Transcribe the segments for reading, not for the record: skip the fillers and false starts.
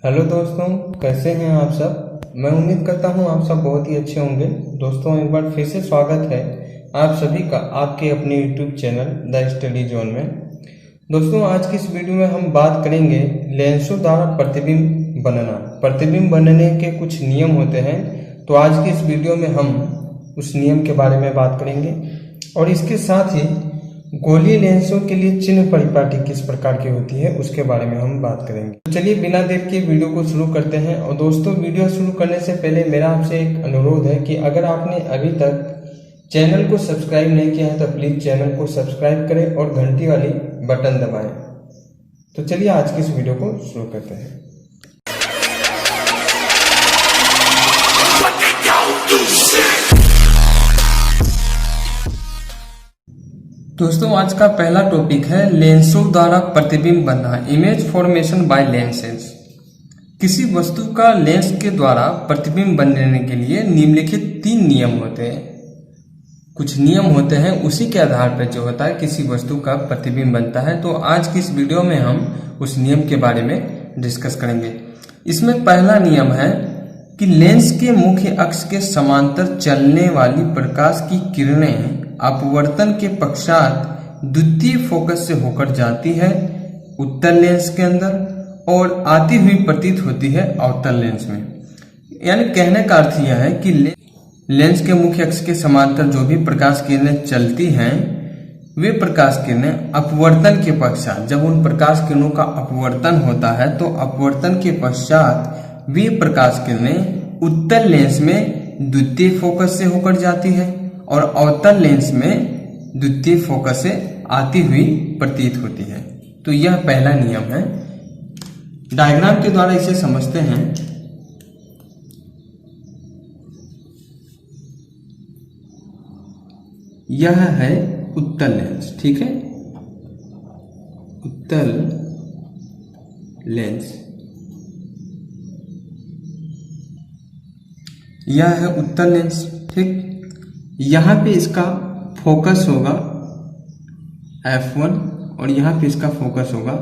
Hello दोस्तों, कैसे हैं आप सब। मैं उम्मीद करता हूं आप सब बहुत ही अच्छे होंगे। दोस्तों, एक बार फिर से स्वागत है आप सभी का आपके अपने YouTube channel the study zone में। दोस्तों, आज की इस वीडियो में हम बात करेंगे लेंसों द्वारा प्रतिबिंब बनना। प्रतिबिंब बनने के कुछ नियम होते हैं, तो आज की इस वीडियो में हम उस नियम के बारे में बात करेंगे और इसके साथ ही गोलीय लेंसों के लिए चिन्ह परिपाटी किस प्रकार की होती है उसके बारे में हम बात करेंगे। तो चलिए बिना देर के वीडियो को शुरू करते हैं। और दोस्तों, वीडियो शुरू करने से पहले मेरा आपसे एक अनुरोध है कि अगर आपने अभी तक चैनल को सब्सक्राइब नहीं किया है तो प्लीज चैनल को सब्सक्राइब करें और घंटी वाली बटन दबाएं। तो चलिए आज की इस वीडियो को शुरू करते हैं। दोस्तों, आज का पहला टॉपिक है लेंसों द्वारा प्रतिबिंब बनना, इमेज फॉर्मेशन बाय लेंसेज। किसी वस्तु का लेंस के द्वारा प्रतिबिंब बनने के लिए निम्नलिखित 3 नियम होते हैं। कुछ नियम होते हैं, उसी के आधार पर जो होता है किसी वस्तु का प्रतिबिंब बनता है। तो आज की इस वीडियो में हम उस नियम के बारे में डिस्कस करेंगे। इसमें पहला नियम है कि लेंस के मुख्य अक्ष के समांतर चलने वाली प्रकाश की किरणें अपवर्तन के पश्चात द्वितीय फोकस से होकर जाती है उत्तल लेंस के अंदर और आती हुई प्रतीत होती है अवतल लेंस में। यानी कहने का अर्थ यह है कि लेंस के मुख्य अक्ष के समांतर जो भी प्रकाश किरणें चलती हैं, वे प्रकाश किरणें अपवर्तन के पश्चात, जब उन प्रकाश किरणों का अपवर्तन होता है तो अपवर्तन के पश्चात वे प्रकाश किरणें उत्तल लेंस में द्वितीय फोकस से होकर जाती है और अवतल लेंस में द्वितीय फोकस से आती हुई प्रतीत होती है। तो यह पहला नियम है। डायग्राम के द्वारा इसे समझते हैं। यह है उत्तल लेंस, ठीक है, उत्तल लेंस। यह है उत्तल लेंस, ठीक। यहां पे इसका फोकस होगा F1 और यहां पे इसका फोकस होगा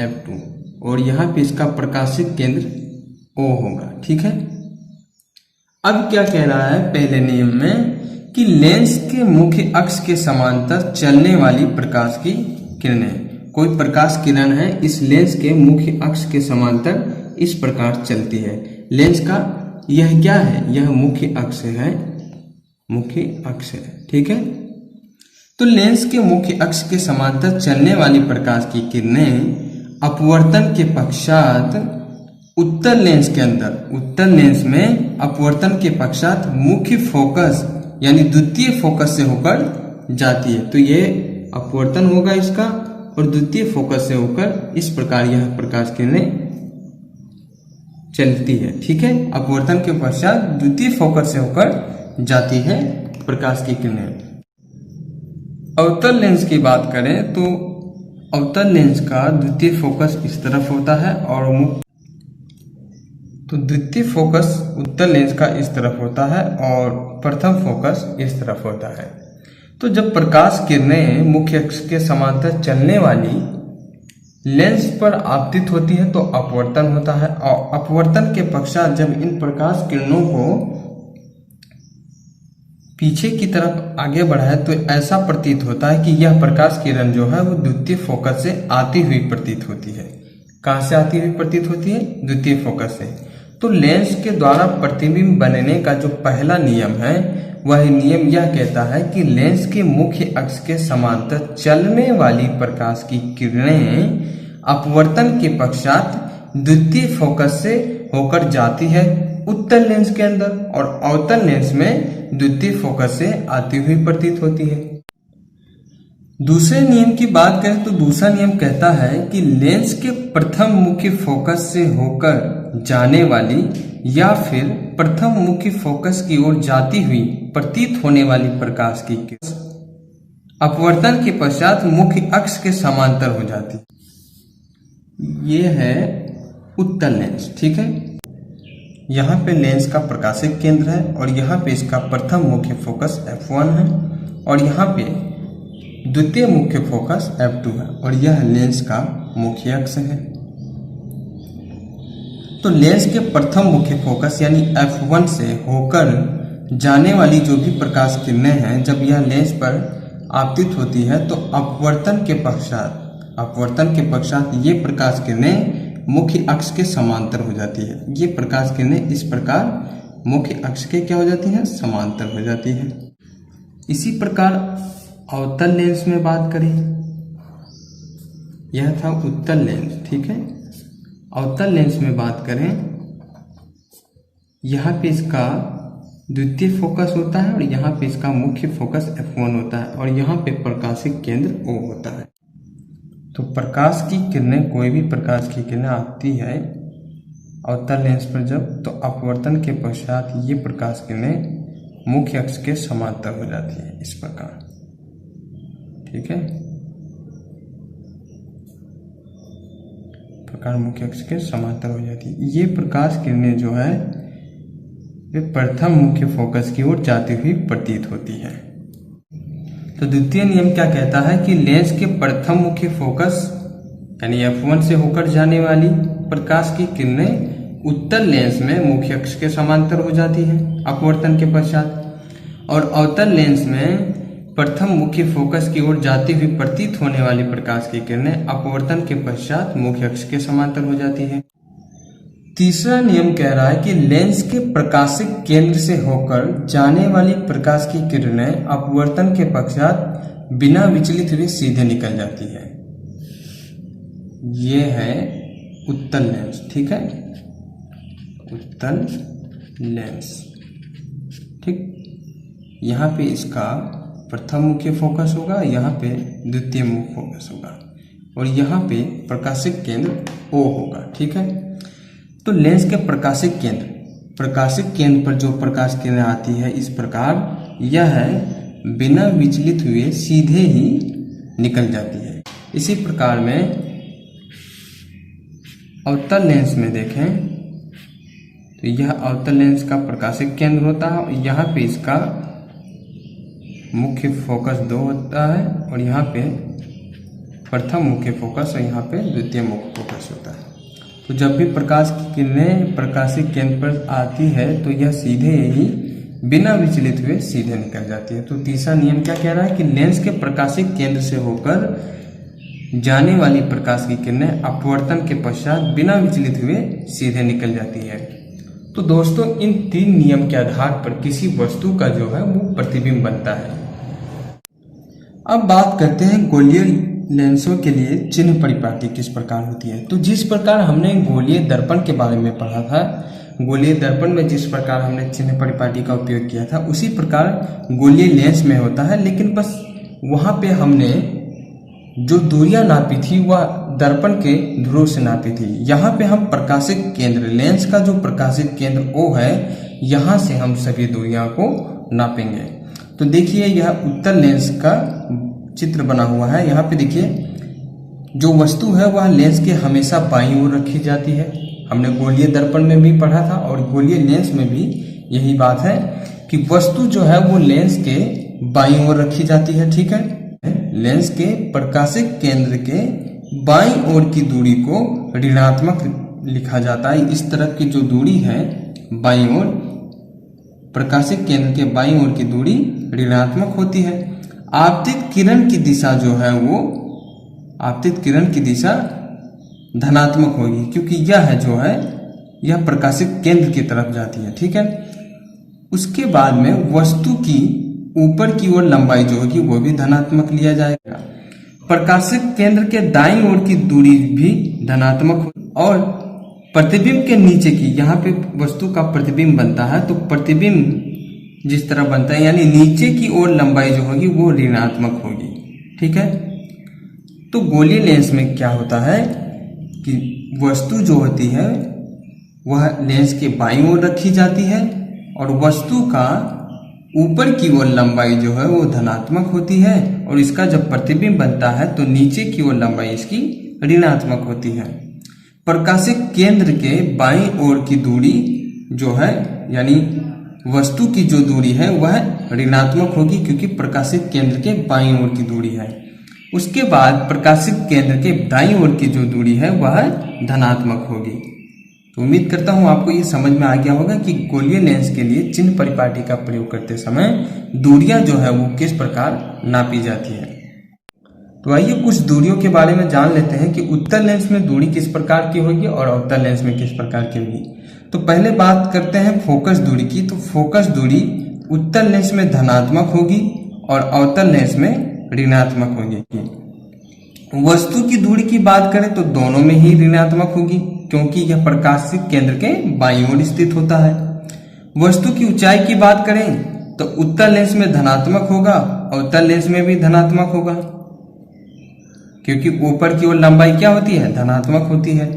F2 और यहां पे इसका प्रकाशित केंद्र O होगा, ठीक है। अब क्या कह रहा है पहले नियम में कि लेंस के मुख्य अक्ष के समांतर चलने वाली प्रकाश की किरणें, कोई प्रकाश किरण है इस लेंस के मुख्य अक्ष के समांतर इस प्रकार चलती है। लेंस का यह क्या है, यह मुख्य अक्ष है, मुख्य अक्ष है, ठीक है। तो लेंस के मुख्य अक्ष के समांतर चलने वाली प्रकाश की किरणें अपवर्तन के पश्चात उत्तल लेंस के अंदर, उत्तल लेंस में अपवर्तन के पश्चात मुख्य फोकस यानी द्वितीय फोकस से होकर जाती है। तो ये अपवर्तन होगा इसका और द्वितीय फोकस से होकर इस प्रकार यह प्रकाश किरणें चलती है, ठीक है। अपवर्तन के पश्चात द्वितीय फोकस से होकर जाती है प्रकाश की किरणें। अवतल लेंस की बात करें तो अवतल लेंस का द्वितीय फोकस इस तरफ होता है और तो द्वितीय फोकस उत्तल लेंस का इस तरफ होता है और प्रथम फोकस इस तरफ होता है। तो जब प्रकाश किरणें मुख्य अक्ष के समांतर चलने वाली लेंस पर आपतित होती है तो अपवर्तन होता है और अपवर्तन के पश्चात जब इन प्रकाश किरणों को पीछे की तरफ आगे बढ़ाए तो ऐसा प्रतीत होता है कि यह प्रकाश किरण जो है वो द्वितीय फोकस से आती हुई प्रतीत होती है। कहां से आती हुई प्रतीत होती है? द्वितीय फोकस से। तो लेंस के द्वारा प्रतिबिंब बनने का जो पहला नियम है वह नियम यह कहता है कि लेंस के मुख्य अक्ष के समांतर चलने वाली प्रकाश की किरणें अपवर्तन के पश्चात द्वितीय फोकस से होकर जाती है उत्तल लेंस के अंदर और अवतल लेंस में द्वितीय फोकस से आती हुई प्रतीत होती है। दूसरे नियम की बात करें तो दूसरा नियम कहता है कि लेंस के प्रथम मुख्य फोकस से होकर जाने वाली या फिर प्रथम मुख्य फोकस की ओर जाती हुई प्रतीत होने वाली प्रकाश की किरण अपवर्तन के पश्चात मुख्य अक्ष के समांतर हो जाती है। ये है उत्तल लेंस, ठीक है। यहाँ पे लेंस का प्रकाशित केंद्र है और यहाँ पे इसका प्रथम मुख्य फोकस F1 है और यहाँ पे द्वितीय मुख्य फोकस F2 है और यह लेंस का मुख्य अक्ष है। तो लेंस के प्रथम मुख्य फोकस यानी F1 से होकर जाने वाली जो भी प्रकाश किरणें हैं, जब यह लेंस पर आपतित होती है तो अपवर्तन के पश्चात ये प्रकाश किरणें मुख्य अक्ष के समांतर हो जाती है। ये प्रकाश किरणें इस प्रकार मुख्य अक्ष के क्या हो जाती हैं, समांतर हो जाती है। इसी प्रकार अवतल लेंस में बात करें, यह था उत्तल लेंस, ठीक है। अवतल लेंस में बात करें, यहाँ पे इसका द्वितीय फोकस होता है और यहाँ पे इसका मुख्य फोकस F1 होता है और यहाँ पे प्रकाशिक केंद्र O होता है। तो प्रकाश की किरणें, कोई भी प्रकाश की किरणें आती है अवतल लेंस पर जब, तो अपवर्तन के पश्चात ये प्रकाश किरणें मुख्य अक्ष के समांतर हो जाती है इस प्रकार, ठीक है। प्रकार मुख्य अक्ष के समांतर हो जाती है। ये प्रकाश किरणें जो है वे प्रथम मुख्य फोकस की ओर जाती हुई प्रतीत होती है। तो द्वितीय नियम क्या कहता है कि लेंस के प्रथम मुख्य फोकस यानी F1 से होकर जाने वाली प्रकाश की किरणें उत्तल लेंस में मुख्य अक्ष के समांतर हो जाती है अपवर्तन के पश्चात, और अवतल लेंस में प्रथम मुख्य फोकस की ओर जाती हुई प्रतीत होने वाली प्रकाश की किरणें अपवर्तन के पश्चात मुख्य अक्ष के समांतर हो जाती है। तीसरा नियम कह रहा है कि लेंस के प्रकाशिक केंद्र से होकर जाने वाली प्रकाश की किरणें अपवर्तन के पश्चात बिना विचलित हुए सीधे निकल जाती है। ये है उत्तल लेंस, ठीक है, उत्तल लेंस, ठीक। यहाँ पे इसका प्रथम मुख्य फोकस होगा, यहाँ पे द्वितीय मुख्य फोकस होगा और यहाँ पे प्रकाशिक केंद्र O होगा, ठीक है। तो लेंस के प्रकाशिक केंद्र पर जो प्रकाश किरणें आती है इस प्रकार यह है बिना विचलित हुए सीधे ही निकल जाती है। इसी प्रकार में अवतल लेंस में देखें तो यह अवतल लेंस का प्रकाशिक केंद्र होता है और यहाँ पे इसका मुख्य फोकस 2 होता है और यहाँ पे प्रथम मुख्य फोकस और यहाँ पे द्वितीय मुख्य फोकस होता है। तो जब भी प्रकाश की किरणें प्रकाशिक केंद्र पर आती है तो यह सीधे ही बिना विचलित हुए सीधे निकल जाती है। तो तीसरा नियम क्या कह रहा है कि लेंस के प्रकाशिक केंद्र से होकर जाने वाली प्रकाश की किरणें अपवर्तन के पश्चात बिना विचलित हुए सीधे निकल जाती है। तो दोस्तों इन 3 नियम के आधार पर किसी वस्तु का जो है वो प्रतिबिंब बनता है। अब बात करते हैं गोलीय लेंसों के लिए चिन्ह परिपाटी किस प्रकार होती है। तो जिस प्रकार हमने गोलीय दर्पण के बारे में पढ़ा था, गोलीय दर्पण में जिस प्रकार हमने चिन्ह परिपाटी का उपयोग किया था उसी प्रकार गोलीय लेंस में होता है, लेकिन बस वहां पे हमने जो दूरियां नापी थी वह दर्पण के ध्रुव से नापी थी। यहाँ पे हम प्रकाशिक केंद्र, लेंस का जो प्रकाशिक केंद्र O है, यहाँ से हम सभी दूरियां को नापेंगे। तो देखिए यह उत्तल लेंस का चित्र बना हुआ है। यहाँ पे देखिए जो वस्तु है वह लेंस के हमेशा बाईं ओर रखी जाती है। हमने गोलीय दर्पण में भी पढ़ा था और गोलीय लेंस में भी यही बात है कि वस्तु जो है वो लेंस के बाईं ओर रखी जाती है, ठीक है। लेंस के प्रकाशिक केंद्र के बाईं ओर की दूरी को ऋणात्मक लिखा जाता है। इस तरफ की जो दूरी है बाईं ओर, प्रकाशिक केंद्र के बाईं ओर की दूरी ऋणात्मक होती है। आपतित किरण की दिशा जो है वो आपतित किरण की दिशा धनात्मक होगी, क्योंकि यह जो है यह प्रकाशिक केंद्र की तरफ जाती है, ठीक है। उसके बाद में वस्तु की ऊपर की ओर लंबाई जो होगी वो भी धनात्मक लिया जाएगा। प्रकाशिक केंद्र के दाईं ओर की दूरी भी धनात्मक होगी और प्रतिबिंब के नीचे की, यहाँ पे वस्तु का प्रतिबिंब बनता है तो प्रतिबिंब जिस तरह बनता है यानी नीचे की ओर लंबाई जो होगी वो ऋणात्मक होगी, ठीक है। तो गोलीय लेंस में क्या होता है कि वस्तु जो होती है वह लेंस के बाईं ओर रखी जाती है और वस्तु का ऊपर की ओर लंबाई जो है वो धनात्मक होती है और इसका जब प्रतिबिंब बनता है तो नीचे की ओर लंबाई इसकी ऋणात्मक होती है। प्रकाशिक केंद्र के बाईं ओर की दूरी जो है यानी वस्तु की जो दूरी है वह ऋणात्मक होगी, क्योंकि प्रकाशिक केंद्र के बाईं ओर की दूरी है। उसके बाद प्रकाशिक केंद्र के दाईं ओर की जो दूरी है वह धनात्मक होगी। तो उम्मीद करता हूं आपको ये समझ में आ गया होगा कि गोलीय लेंस के लिए चिन्ह परिपाटी का प्रयोग करते समय दूरियां जो है वो किस प्रकार नापी जाती है। तो आइए कुछ दूरियों के बारे में जान लेते हैं कि उत्तल लेंस में दूरी किस प्रकार की होगी और अवतल लेंस में किस प्रकार की होगी। तो पहले बात करते हैं फोकस दूरी की। तो फोकस दूरी उत्तल लेंस में धनात्मक होगी और अवतल लेंस में ऋणात्मक होगी। वस्तु की दूरी की बात करें तो दोनों में ही ऋणात्मक होगी, क्योंकि यह प्रकाशिक केंद्र के बाईं ओर स्थित होता है। वस्तु की ऊंचाई की बात करें तो उत्तल लेंस में धनात्मक होगा, अवतल लेंस में भी धनात्मक होगा, क्योंकि ऊपर की ओर लंबाई क्या होती है, धनात्मक होती है।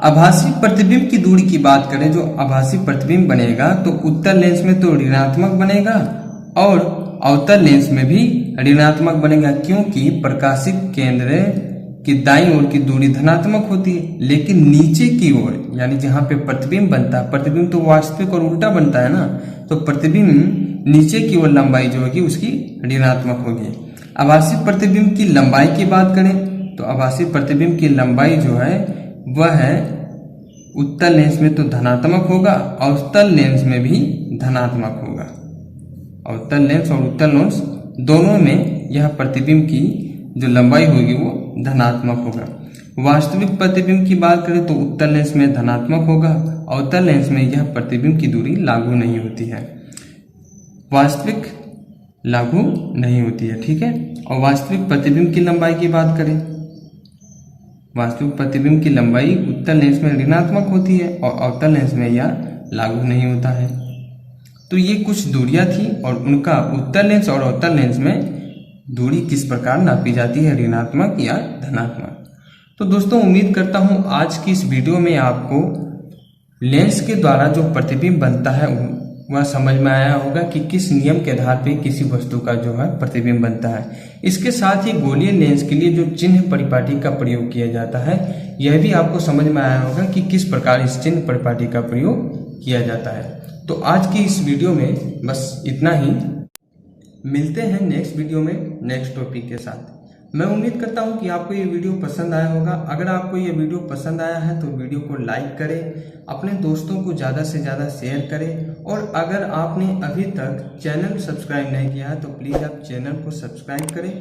आभासी प्रतिबिंब की दूरी की बात करें, जो आभासी प्रतिबिंब बनेगा तो उत्तल लेंस में तो ऋणात्मक बनेगा और अवतल लेंस में भी ऋणात्मक बनेगा, क्योंकि प्रकाशिक केंद्र की दाईं ओर की दूरी धनात्मक होती है। लेकिन नीचे की ओर यानी जहां पे प्रतिबिंब बनता है, प्रतिबिंब तो वास्तविक और उल्टा बनता है ना, तो प्रतिबिंब नीचे की ओर लंबाई जो होगी उसकी ऋणात्मक होगी। आभासी प्रतिबिंब की लंबाई की बात करें तो आभासी प्रतिबिंब की लंबाई जो है वह है उत्तल लेंस में तो धनात्मक होगा, अवतल लेंस में भी धनात्मक होगा। अवतल लेंस और उत्तल लेंस दोनों में यह प्रतिबिंब की जो लंबाई होगी वो धनात्मक होगा। वास्तविक प्रतिबिंब की बात करें तो उत्तल लेंस में धनात्मक होगा, अवतल लेंस में यह प्रतिबिंब की दूरी लागू नहीं होती है, वास्तविक लागू नहीं होती है। ठीक है। और वास्तविक प्रतिबिंब की लंबाई की बात करें, वास्तविक प्रतिबिंब की लंबाई उत्तल लेंस में ऋणात्मक होती है और अवतल लेंस में यह लागू नहीं होता है। तो ये कुछ दूरियां थी और उनका उत्तल लेंस और अवतल लेंस में दूरी किस प्रकार नापी जाती है, ऋणात्मक या धनात्मक। तो दोस्तों उम्मीद करता हूं आज की इस वीडियो में आपको लेंस के द्वारा जो प्रतिबिंब बनता है वह समझ में आया होगा कि किस नियम के आधार पर किसी वस्तु का जो है प्रतिबिंब बनता है। इसके साथ ही गोलीय लेंस के लिए जो चिन्ह परिपाटी का प्रयोग किया जाता है यह भी आपको समझ में आया होगा कि किस प्रकार इस चिन्ह परिपाटी का प्रयोग किया जाता है। तो आज की इस वीडियो में बस इतना ही। मिलते हैं नेक्स्ट वीडियो में नेक्स्ट टॉपिक के साथ। मैं उम्मीद करता हूं कि आपको ये वीडियो पसंद आया होगा। अगर आपको ये वीडियो पसंद आया है तो वीडियो को लाइक करें, अपने दोस्तों को ज़्यादा से ज़्यादा शेयर करें और अगर आपने अभी तक चैनल सब्सक्राइब नहीं किया है तो प्लीज़ आप चैनल को सब्सक्राइब करें,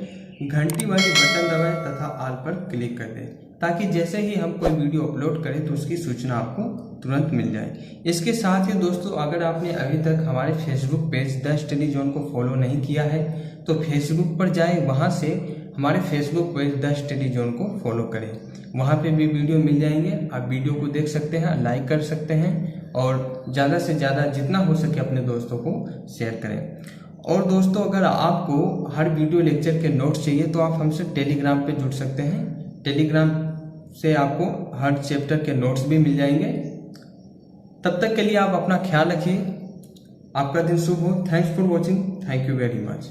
घंटी वाली बटन दबाएं तथा ऑल पर क्लिक कर दें, ताकि जैसे ही हम कोई वीडियो अपलोड करें तो उसकी सूचना आपको तुरंत मिल जाए। इसके साथ ही दोस्तों अगर आपने अभी तक हमारे Facebook page the study zone को फॉलो नहीं किया है तो फेसबुक पर जाएं, वहां से हमारे Facebook page the study zone को फॉलो करें। वहां पे भी वीडियो मिल जाएंगे, आप वीडियो को देख सकते हैं, लाइक कर सकते हैं और ज़्यादा से ज़्यादा जितना हो सके अपने दोस्तों को शेयर करें। और दोस्तों अगर आपको हर वीडियो लेक्चर के नोट्स चाहिए तो आप हमसे टेलीग्राम पे जुड़ सकते हैं। टेलीग्राम से आपको हर चैप्टर के नोट्स भी मिल जाएंगे। तब तक के लिए आप अपना ख्याल रखिए। आपका दिन शुभ हो। Thanks for watching. Thank you very much.